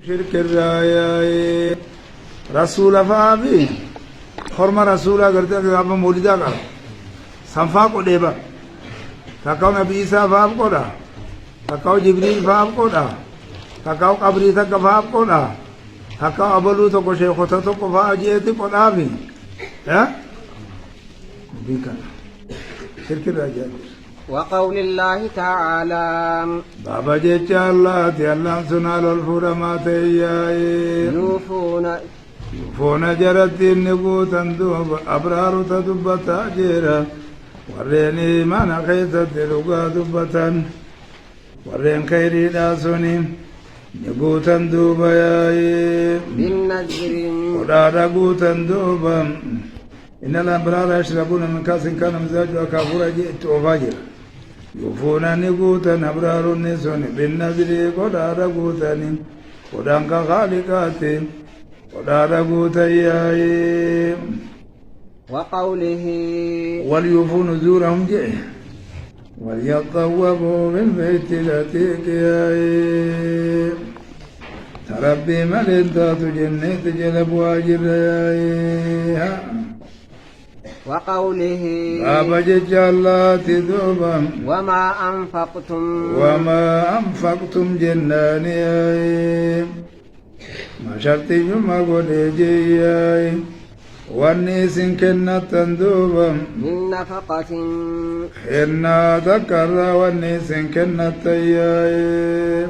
شرك الرايا رسول فابي خرم رسول کرتے کہ آپ مولیدہ کر سنفا کو دیبا تکاو نبی عیسیٰ فاب کو دا تکاو جبریل فاب کو دا تکاو قبری تک فاب کو دا تکاو ابلو تو کو شیخ تو کو فاجیتی کو دا بھی شرك الرايا وقول الله تعالى بابا جيتش الله تي الله سنال الفرمات يوفون جرت النبوت اندوب أبرار تدبتا جيرا وريني ما نخيت الدلوغا دبتا ورين خيري داسوني نبوت اندوب يا بالنذر ودارا قوت اندوب إن الأبرار يشربون من كاس كان مزاجها كافورا جئت وفاجر يوفون نقوتا أبرار النسون بالنذر قدار قوتا قدانك خالقات قدار قوتا ياي وقوله وليوفوا نذورهم جئ وليطوفوا بالبيت العتيق ياي تربي ملدات جنة جلب واجر ياي وقوله بابا جج الله تذوبا وما أنفقتم جناني ما شرطي جمع قولي جياي والنيس كنا تندوبا من نفقة خيرنا ذكر والنيس كنا تياي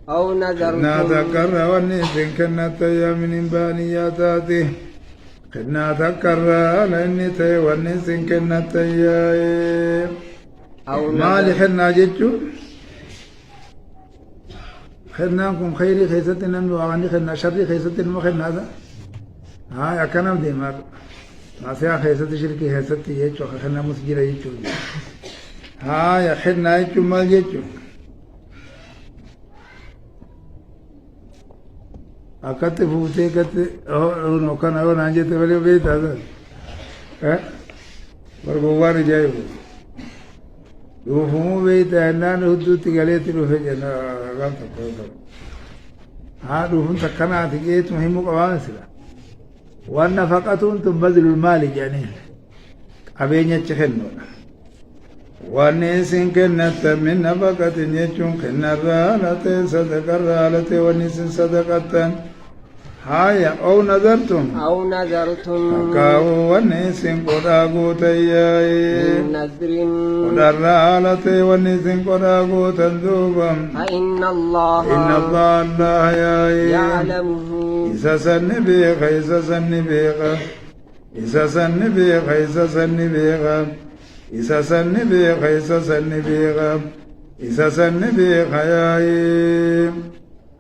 أو نذرتم ذكر والنيس كنا تياي من إنبانياتاته خدنا تكرر لأني تي والنسين كنا تياي ما لحنا جتشو خدناكم خيري خيستنا وغني خدنا شري خيستنا ما خدنا هذا يا كلام دي مار ما سيا خيست شركي خيست يجتشو خدنا مسجرة يجتشو يا خدنا يجتشو مال يجتشو أكتب فوتي كتب أو كان أو نانجي تبلي بيت هذا برغوار جايو يوفمو بيت أنا نهدو تقالي تلو في جنا غلط روحون تكنا تجيت مهمو قوام سلا والنفقتون تبذل المال جانين أبين يتشخنون والنسين كنت من نفقة يجون كنا الرالة صدق الرالة والنسين صدقة أو نذرتم أكاو والنسين قراغو تياي نذر الرالة والنسين قراغو تندوبا فإن الله يعلمه إذا سن بيغا إذا سن بيغا إذا سن بيغا إذا سن بيغا إذا سن بيغا إذا سن بيغا إذا سن بيغا ياي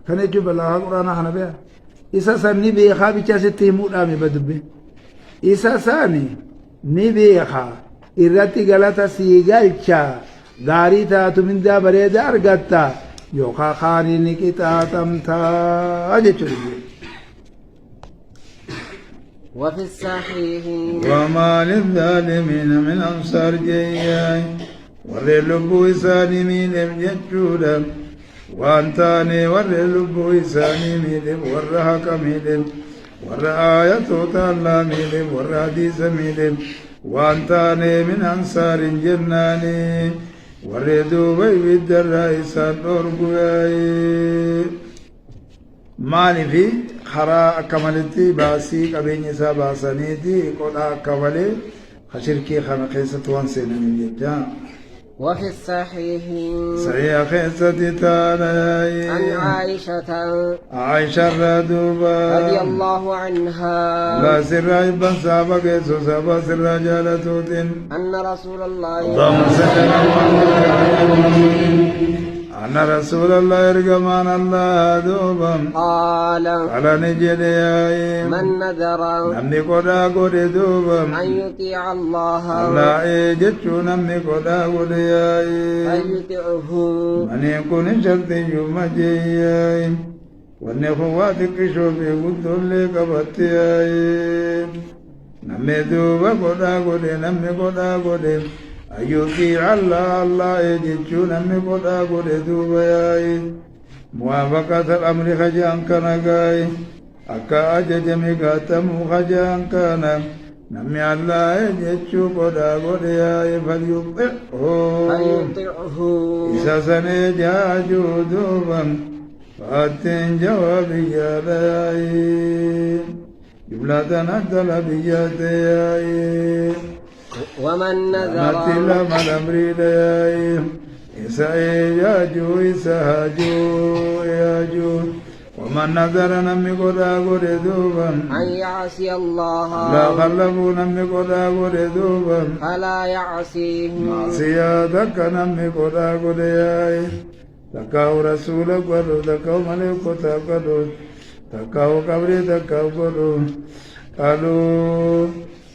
كان يجب الله القرآن حنا بيها إذا سن بيغا بيجاسي مؤلامي بدبي إذا سن بيغا إرتي غلطة سيغالشا غاري تاتو من دا بريد أرغتا يوخا خاني نكتا تمتا أجي وفي الصحيح وما للظالمين من أنصار جياي ورلبو سالمين يجودا وانتاني ورلبو سالمين ورهك ميلم ورآية تعالى ميلم ورحديث ميلم وانتاني من أنصار جناني وردو بيبد الرئيسان أرقوي مالي في خرا كمالتي باسي قبين يسا باسانيتي قولا كمالي خشركي خمقيسة وانسين من يجا وفي الصحيح صحيح خيسة تالاي عن عائشة الردوبة رضي الله عنها لا سر إبن سابق يسو سابا سر جالتوتين أن رسول الله اللهم صل على أن رسول الله إرجمان الله دوبا قال على نجدي من نذر نمني قدا قد دوبا أن يطيع الله لا إجتشو نمني قدا قد فليطعه من يكون شرطي يوم جيّاي والنخوات كشوف يقول لك بطيّاي نمني دوبا قدا قد نمني قدا قد أيوكي الله الله يجتشو نمي قدا قد دوبا موافقة الأمر خجان كان غاي أكا أججمي قاتمو خجان كان نمي الله يجتشو قدا قدياي فليطعه إسا سنجاجو دوبا فأتين جوابي جالاي جملة نقل بياتي ومن نذر نتلا ملمري لي إسا ياجو إسا هاجو ياجو ومن نذر نمي قدا قد دوبا أن يعصي الله لا خلفوا نمي قدا قد دوبا فلا يعصيه معصياتك نمي قدا قد ياي تكاو رسولك ولو تكاو ملكوتك ولو تكاو قبري تكاو ولو قالوا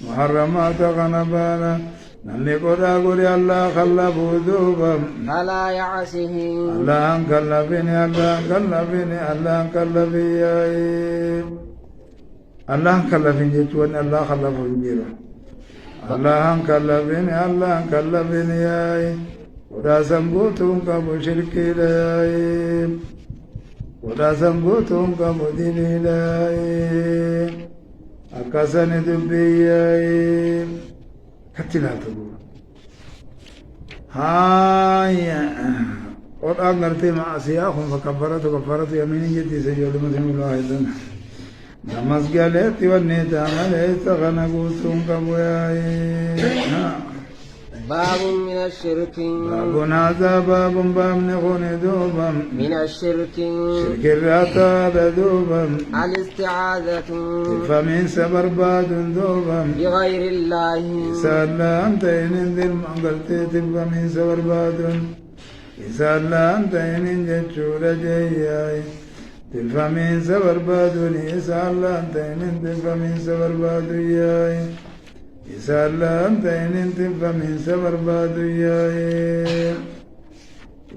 محرمات غنبانا نمي قدا قد الله خلفوا دوبا فلا يعصيه الله انكلفني الله انكلفني الله انكلفني الله انكلفني جتوان الله خلفوا جيرا الله انكلفني الله انكلفني ودا سنبوتهم كابو شركي لاي ودا سنبوتهم كابو ديني لاي أكاسن دبي كتلا تقول هاي اور اگرتے معصیاهم فكفرت كفرت يمين جدي سيد مسلم الله اذن نماز گلت ونيت عمل استغنقوتم كبوياي باب من الشرك باب هذا باب نخون دوبا من الشرك شرك الراتا دوبا الاستعاذة فمن سبر باد دوبا بغير الله سلام تين دل منقلت فمن سبر باد سلام تين جچور جياي فمن سبر باد سلام تين فمن سبر باد ياي سلام تين فمن سبر باد ياي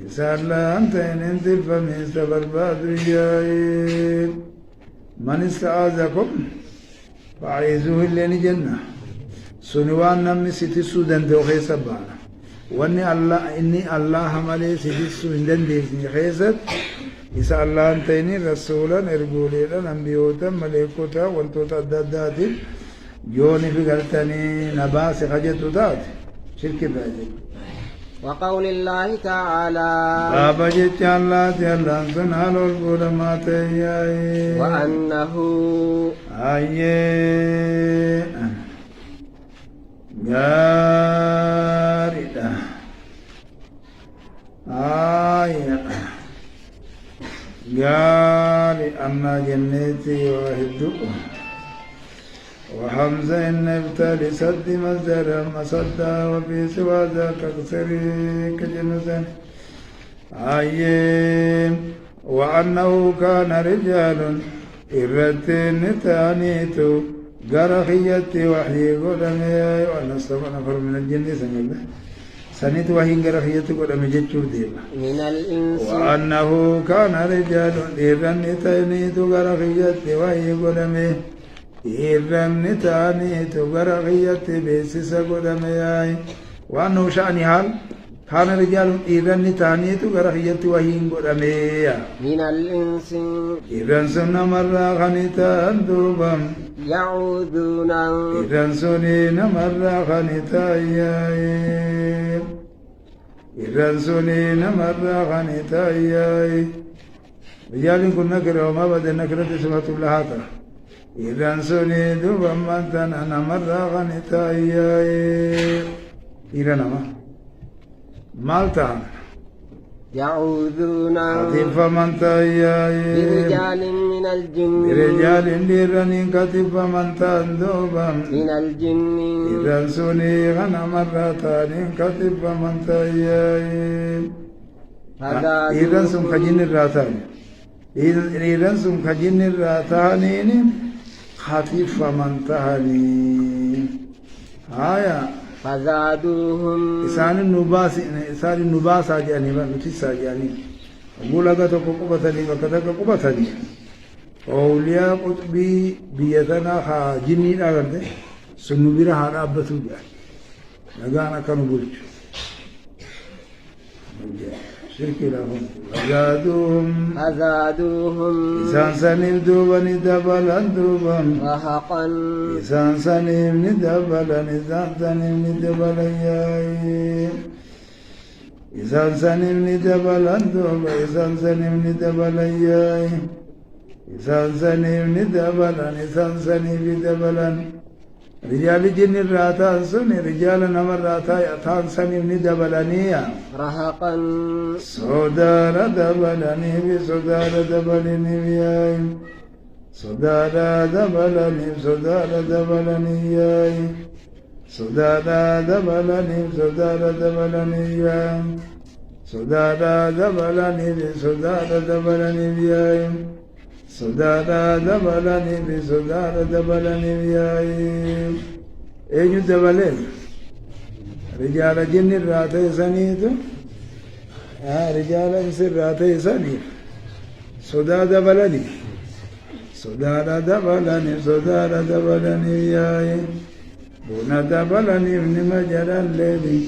سلام تين فمن سبر باد ياي من استعاذكم فعيذوه اللي جنة سنوان نمي ستسو دندو خيسا بانا واني الله اني الله مالي ستسو دندو خيسا إسا الله انتيني رسولا ارقوليلا انبيوتا مليكوتا والتوتا الدادات جوني في قلتني نباسي خجتو دات شرك باجي وقول الله تعالى بابا جيت الله تيالله سنهالو القدمات ياي وأنه آيه غاردا آيه غاري أما جنتي وحده وحمزة إن ابتلي سد مصدر مصدى وفي سوى ذاك اكسري كجنسا آيه وأنه كان رجال إرتين تانيتو غرخيتي وحي قدمي وأنا استوى نفر من الجن سنيت وحي غرخيتي قدمي جتشور ديما من الإنس وأنه كان رجال إرن تانيت غرخيتي وحي قدمي إرن تانيت غرخيتي بيسس قدمي وأنه شأني حال كان رجال إيران تانيتو غرخيتي وهين قدمي من الإنس إيران سنة مرة خنيتا دوبا يعوذون إيران سنين مرة خنيتا إيران سنين مرة خنيتا رجال كنا نكره وما بدأ نكره سمة الله إيران سنين دوبا مانتان أنا مرة خنيتا إيران ما مالتان يعوذون كتف من تاياي برجال من الجن برجال ديرني كتف من تندوبا من الجن إذن سني غنى مرتان كتف من تاياي إذن سم خجين الراتان إذن سم خجين الراتانين خطيف من تهني هايا فزادوهم إسان النباس أجاني نتيس أجاني أقول لك تقوبتني وكتك قوبتني أولياء قطبي بيتنا خا جنين أغرده سنبير هذا أبتو جاني لغانا كانوا بلج شرك لهم فزادوهم إسان سنيف دوبني دبلا دوبا رهقا إسان سنيف ندبلا إسان سنيف ندبلا ياي إسان سنيف ندبلا دوبا إسان سنيف ندبلا ياي إسان سنيف ندبلا إسان سنيف ندبلا رجال جن الراتان سن رجال نمر راتا يتان سنيف ندبلانيا رهقا صدار دبلني بصدار دبلني بياي صدار دبلني صدار دبلني ياي صدار دبلني صدار دبلني ياي صدار دبلني بصدار دبلني بياي صدار دبلني بصدار دبلني بياي أين دبلن رجال جن الراتي سنيتو رجال سراتي سني صداد بلني صداد دبلني صداد دبلني ياي بونا دبلني ابن مجرى الليلي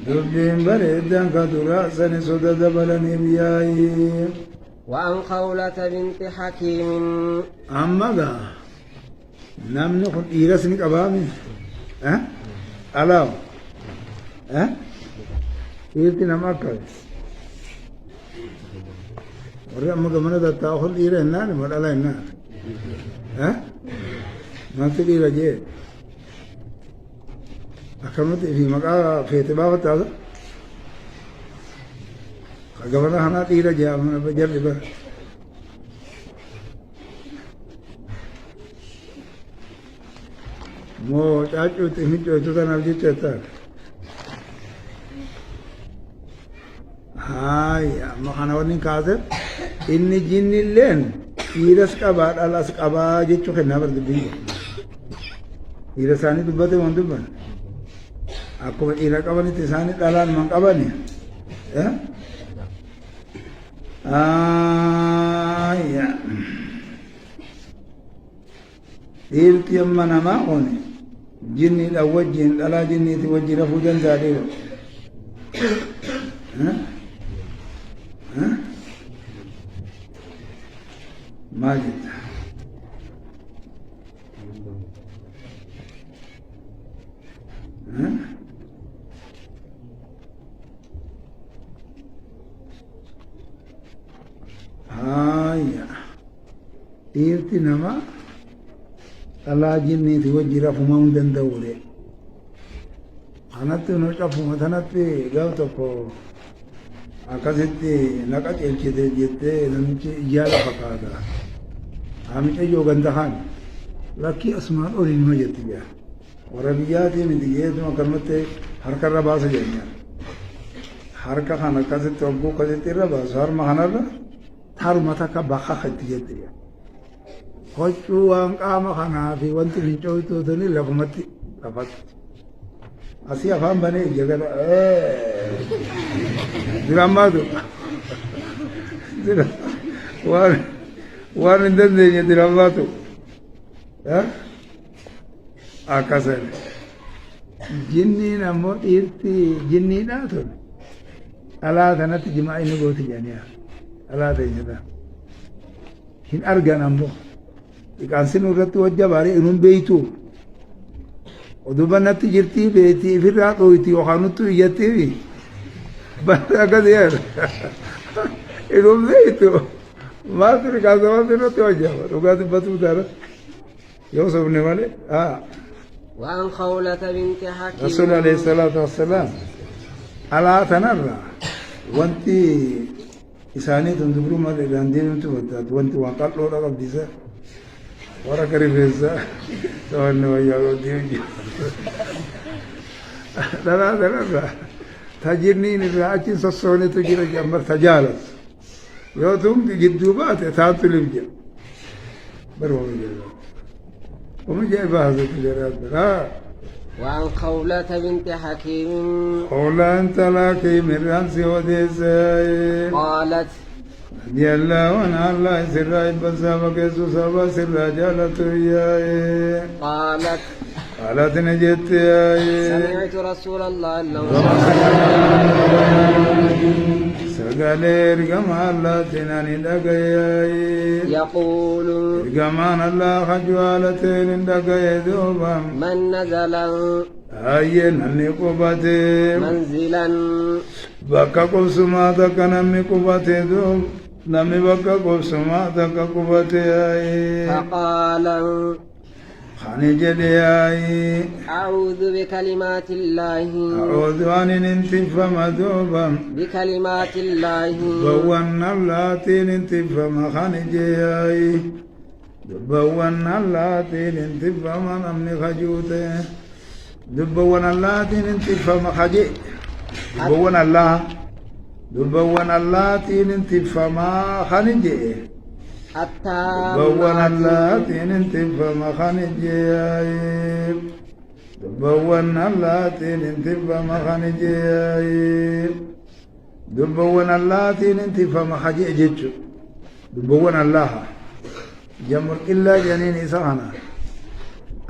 دبين بريدان كدراسني صداد بلني ياي وعن خولة بنت حكيم أما ذا نمن خد إيرسني كبامي ألاو إيرتي نماكل warri amma gamana dattaa hol dhiira hennaan madhala hennaan maaltu dhiira jee akkanumatti fi maqaa feete baafattaasa gamana kanaa dhiira jee amma jarri bara moo caacuutti miccooytu kanaaf jecha jettaan amma kana wanni kaase inni jinnilleen dhiiras qabaa dhalas qabaa jechuu kennaa bar dubbii dhiira isaanii dubbate waan dubban akkuma dhiira qabanitti isaanii dhalaan man qabani dhiirti amma namaa oone jinniidha wajjiin dhalaa jinniiti wajji rafuu danda'a dhiira ماجد dhiirti nama dhalaa jinniiti wajji rafuma hin danda'uure kanatti nu cafuma tanatti gaafa tokko akkasitti naqa ceelchite jettee namichi iyyaala fakkaata hamicha ijoo ganda kaan lakkii asumaan olii nima jetti jaa warra biyyaatii miti jeetuma akkanumatti harkarra baasa jenna harka kan akkasitti hogguu akkasitti irra baasu harma kanarra harma takka bakka itti jette jaa hoccuu waan qaama kanaa fi wanti fincooytuutani lafumatti lafatti asii afaan banee ija gala dirammaatu waan hin dandeenye dirammaatu akkasan jinniin ammoo dhiirti jinniidhaa tun dhalaa tanatti jimaa inni gooti jedhaniya dhalaa teenyata hin argan ammoo dhiqaansin irratti wajja baarii inuun beeytuu odubanatti jirtii beetii ifirraa dhoyti yookaan nuttu iyyattiifi banta akkas jedhan inuun beeytu maaltu dhiqaansamatti irratti hojjama dhugaa dubbatuu taana yoo sobne malee وعن خولة بنت حكيم رسول عليه الصلاة والسلام على تنرى وانتي إساني تندبرو مالي لاندين انتو فتات وانتي وانقال له رقب ديسا ورا كريفيسا سوالنا وياغو ديوجي لا تجرني نراجين سسوني تجير جمبر تجالس يوتهم جدوبات تاتو لبجا برمو جدا ومجا بهذا الجراد وعن خولة بنت حكيم خولة انت لكي من رانسي وديساي قالت رضي الله عنها الله سرائي بسابة كيسو سابة سرائي جالتو ياي قالت قالت نجت يا سمعت رسول الله سقال إرقام الله تناني دقيا يقول إرقامان الله خجوالتين دقيا دوبا من نزل أي نني قبتي منزلا بكا قبسماتك نمي قبتي دوب نمي بكا قبسماتك قبتي فقال خاني جدي أعوذ بكلمات الله أعوذ أن ننتف مدوبا بكلمات الله بوانا اللاتي ننتف خاني جي بوانا اللاتي ننتف نمني خجوتي دبوانا اللاتي ننتف خجي دبوانا الله دبوانا اللاتي ننتف خاني جي دبوانا اللاتي ننتف خاني جي دبوانا اللاتي ننتف خاني جي دبوانا اللاتي ننتف خجي جيتشو دبوانا الله جمر إلا جنين إسانا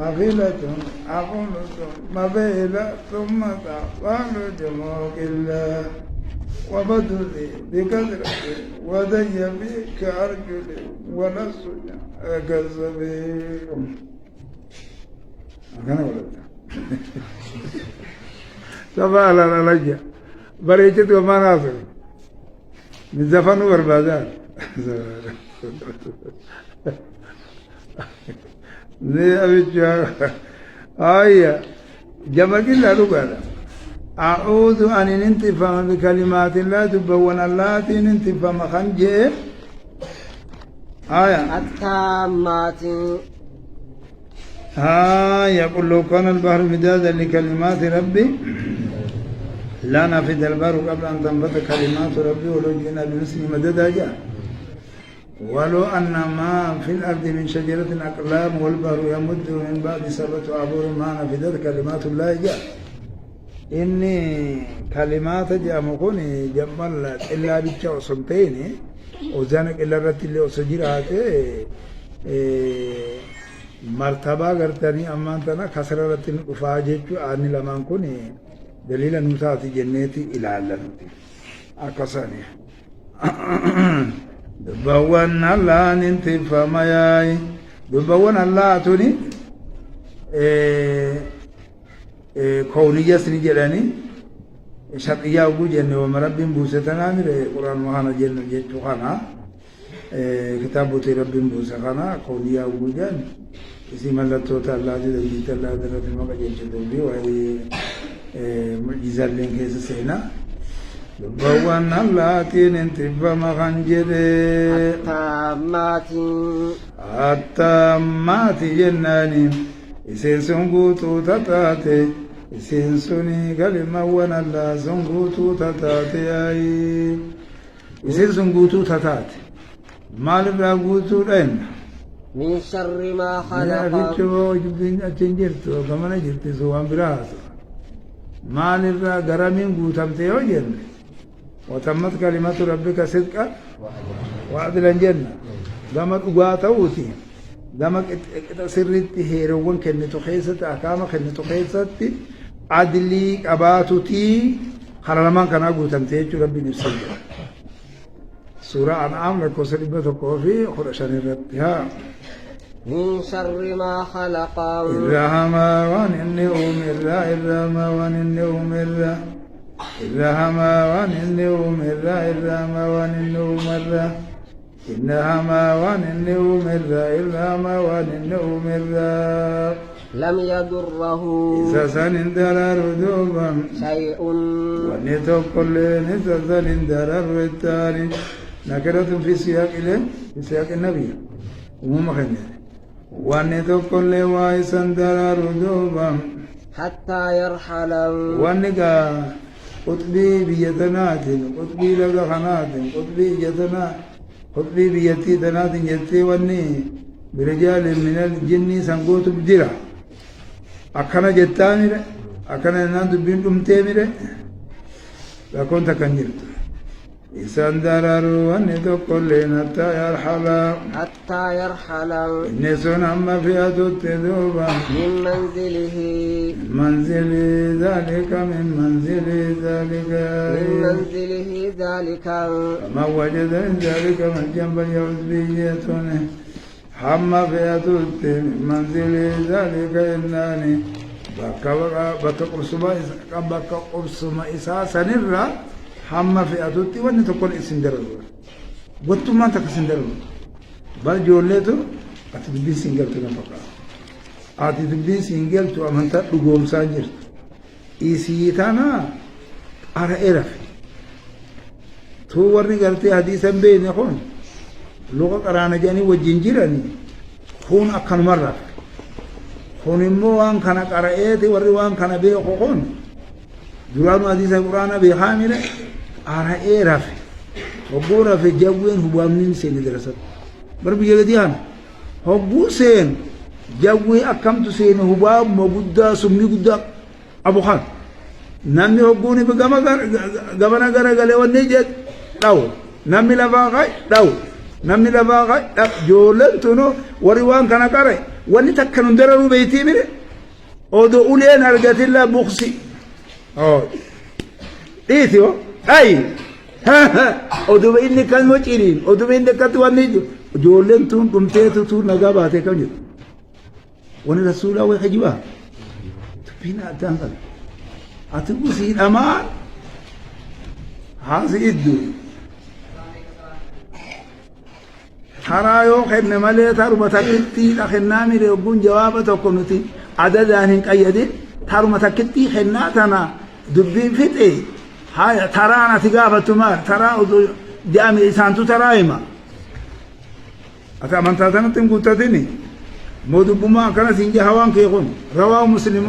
أغيلة أغلة مبيلة ثم تعطان جموك الله وبدلي بكثرة ودي بك أرجلي ونسج أكذبي أنا ولدت سبحان الله لجأ بريجت وما ناصر من زفن وربادان زي أبيتشا آية جمع كلا لقالا أعوذ أن ننتفع بكلمات الله تبون الله ننتفع مخنجي آية التامات يقول لو كان البحر مدادا لكلمات ربي لا نفد البحر قبل أن تنفذ كلمات ربي ولو جئنا بمثله مددا جاء ولو أن ما في الأرض من شجرة أقلام والبحر يمد من بعد 7 أبحر ما نفدت كلمات الله جاء إني كلمات جاء مكوني جمال إلا بيتشا وصنتين وزانك إلا رت اللي وسجرات مرتبة قرتني أما أنتنا كسر رتين أفاجئ أني لما نكوني دليل نوساتي جنتي إلى الله أكساني دبوان الله ننتفى مياي دبوان الله توني كونية سني جلاني شرعية وجوجن ومرب بوستنا من القرآن مهانا جن جتوخانا كتابة رب بوسخانا كونية وجوجن اسم الله توتا الله جل الله درت المكان جتوبي وهي معجزة لين كيس سينا دبوان الله تنتفى مخنجري التامات جناني إسين سنغوتو تتاتي إسين سني كلمة ونالله سنغوتو تتاتي أي إسين سنغوتو تتاتي مال راغوتو لين من شر ما خلق يا فيتشو جبين أتنجرتو كمان جرتي سوام براسو مال راغرامين غوتامتي وجن وتمت كلمة ربك صدقا وعدلا جنة دمت غواتوتي دمك سرت هيروان كنتو خيست أحكام كنتو خيست عدلي أباتوتي خرلمان كان أقول تمتيج ربي نفسي سورة أنعام لكو سلبة كوفي خرشان الربها من شر ما خلق الرحمة وان إني أمر الرحمة وان إني أمر الرحمة وان إني أمر الرحمة وان إني أمر إنها ما وان النوم إلا ما وان النوم لم يضره إذا سن درر دوبا شيء ونتوكل إذا سن درر التالي نكرة في سياق النبي وما خنجر ونتوكل وايسن درر دوبا حتى يرحل ونقا قطبي بيتنات قطبي لغخنات قطبي جتنات قطبي بيتي تنات جتي وني برجال من الجن سنقوت بجرا أكنا جتامي أكنا نان دبين أمتي ميري لكنت كنجرت إسان درروا ونتو كلين حتى يرحلا حتى يرحل نسون أما فئة التذوبة من منزله منزل ذلك من منزل ذلك من منزله ذلك فما وجد من ذلك من جنب اليوزبيتونه حما فئة من منزل ذلك إناني بك قبسما إساسا نرى حما فئة وأن تكون إسندروا قلت ما تكسندروا بل جولته أتدبي سنجلت نفقا أتدبي سنجلت أمانتا لقوم سانجر إيسيتانا أرى إرف تو ورني قلت حديثا بين يخون لغة قرانا جاني وجنجراني خون أكن مرة خون إموان كان قرأيتي ورّوان كان بيخون درانو حديثا قرانا بيخامل أرى إرف وقورا في جوين هبوامنين سيني درسات بربي جلديان هبو سين جوي أكمت سين هباب مبدا سمي قدا أبو خان نامي هبوني بغانا غرا غلي ونجد داو نامي لفاقاي داو نامي لفاقاي جولن تنو وريوان كان كاري وني تكنون دررو بيتي ميري اودو اولين ارغت الله بوخسي او ايتيو اي اودو بيني كان موچيرين اودو بيني كتواني جولن تون قمتيتو تو نغا باتي كم جت وني رسول الله حجوا تبينا تنقل اتبوسين امان هذه الدنيا حرايو خدنا مالي تارو تكتي لخنا ميري وبون جوابته كنتي عددان قيدي تارو تكتي خناتنا دبين فتي هاي ترانا تغافت ما ترى جامي سانتو ترايما أتا من تاتنا تنقطتني مودو بما كان سنجي هوان كيقون رواه مسلم